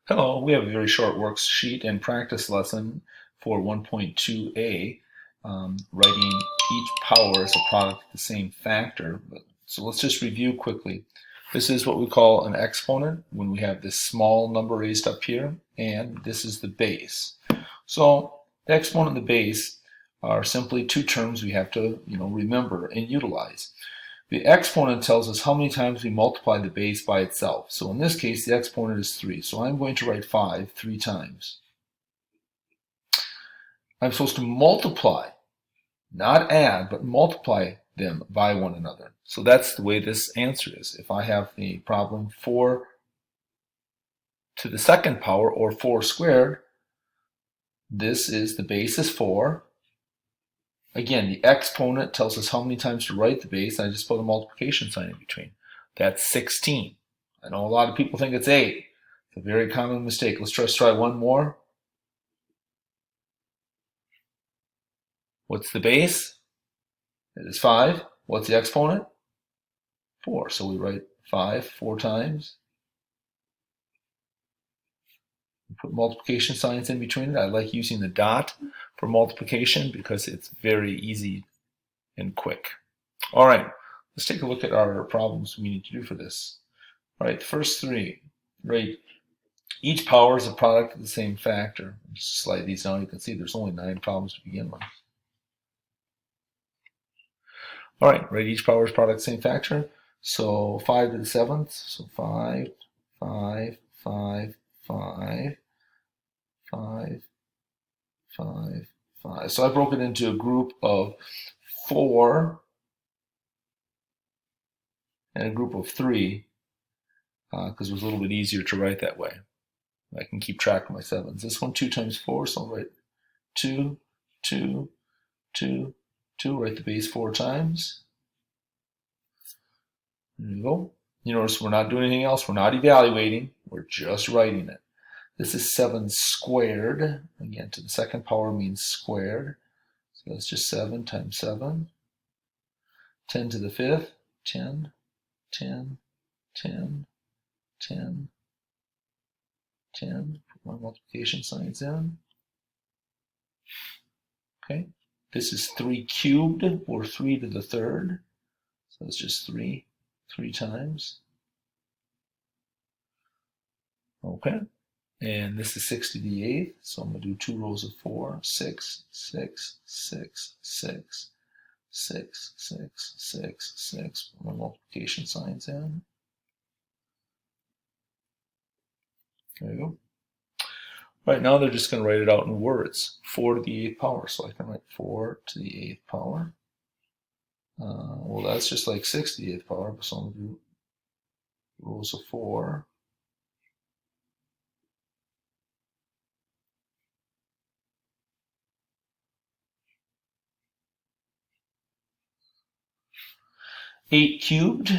Hello, we have a very short worksheet and practice lesson for 1.2a, writing each power as a product of the same factor. So let's just review quickly. This is what we call an exponent when we have this small number raised up here, and this is the base. So the exponent and the base are simply two terms we have to remember and utilize. The exponent tells us how many times we multiply the base by itself. So in this case, the exponent is 3. So I'm going to write 5 3 times. I'm supposed to multiply, not add, but multiply them by one another. So that's the way this answer is. If I have the problem 4 to the second power, or 4 squared, this is the base is 4. Again, the exponent tells us how many times to write the base. I just put a multiplication sign in between. That's 16. I know a lot of people think it's 8. It's a very common mistake. Let's try one more. What's the base? It is 5. What's the exponent? 4. So we write 5 4 times. We put multiplication signs in between it. I like using the dot for multiplication because it's very easy and quick. All right, let's take a look at our problems we need to do for this. All right, the first three, right? Each power is a product of the same factor. Just slide these down. You can see there's only 9 problems to begin with. All right, right? Each power is a product of the same factor. So 5 to the 7th. So 5, 5, 5, 5, 5, 5, 5. So I broke it into a group of 4 and a group of 3 because it was a little bit easier to write that way. I can keep track of my 7s. This one 2 times 4, so I'll write 2, 2, 2, 2. Write the base 4 times. There you go. You notice we're not doing anything else. We're not evaluating. We're just writing it. This is 7 squared. Again, to the second power means squared. So that's just 7 times 7. 10 to the 5th. 10, 10, 10, 10, 10. Put my multiplication signs in. Okay. This is 3 cubed, or 3 to the 3rd. So it's just 3 times. Okay. And this is 6 to the 8th, so I'm going to do 2 rows of 4. 6, 6, 6, 6, 6, 6, 6, 6. Put my multiplication signs in. There you go. Right now they're just going to write it out in words. 4 to the 8th power, so I can write 4 to the 8th power. Well, that's just like 6 to the 8th power, so I'm going to do rows of 4. Eight cubed.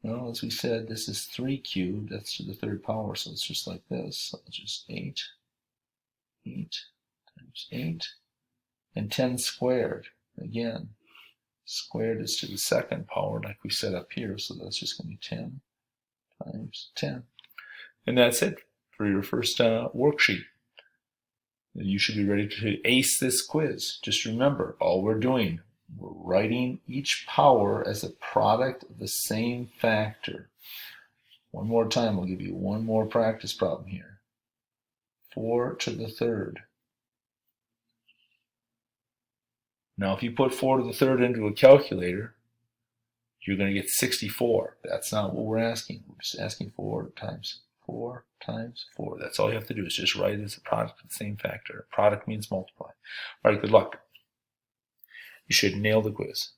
Well, as we said, this is 3 cubed. That's to the 3rd power, so it's just like this. So it's just 8. 8 times 8. And 10 squared. Again, squared is to the 2nd power, like we set up here. So that's just going to be 10 times 10. And that's it for your first worksheet. You should be ready to ace this quiz. Just remember, all we're doing, we're writing each power as a product of the same factor. One more time, I'll give you one more practice problem here. 4 to the 3rd. Now, if you put 4 to the 3rd into a calculator, you're going to get 64. That's not what we're asking. We're just asking 4 times 4 times 4. That's all you have to do is just write it as a product of the same factor. Product means multiply. All right, good luck. You should nail the quiz.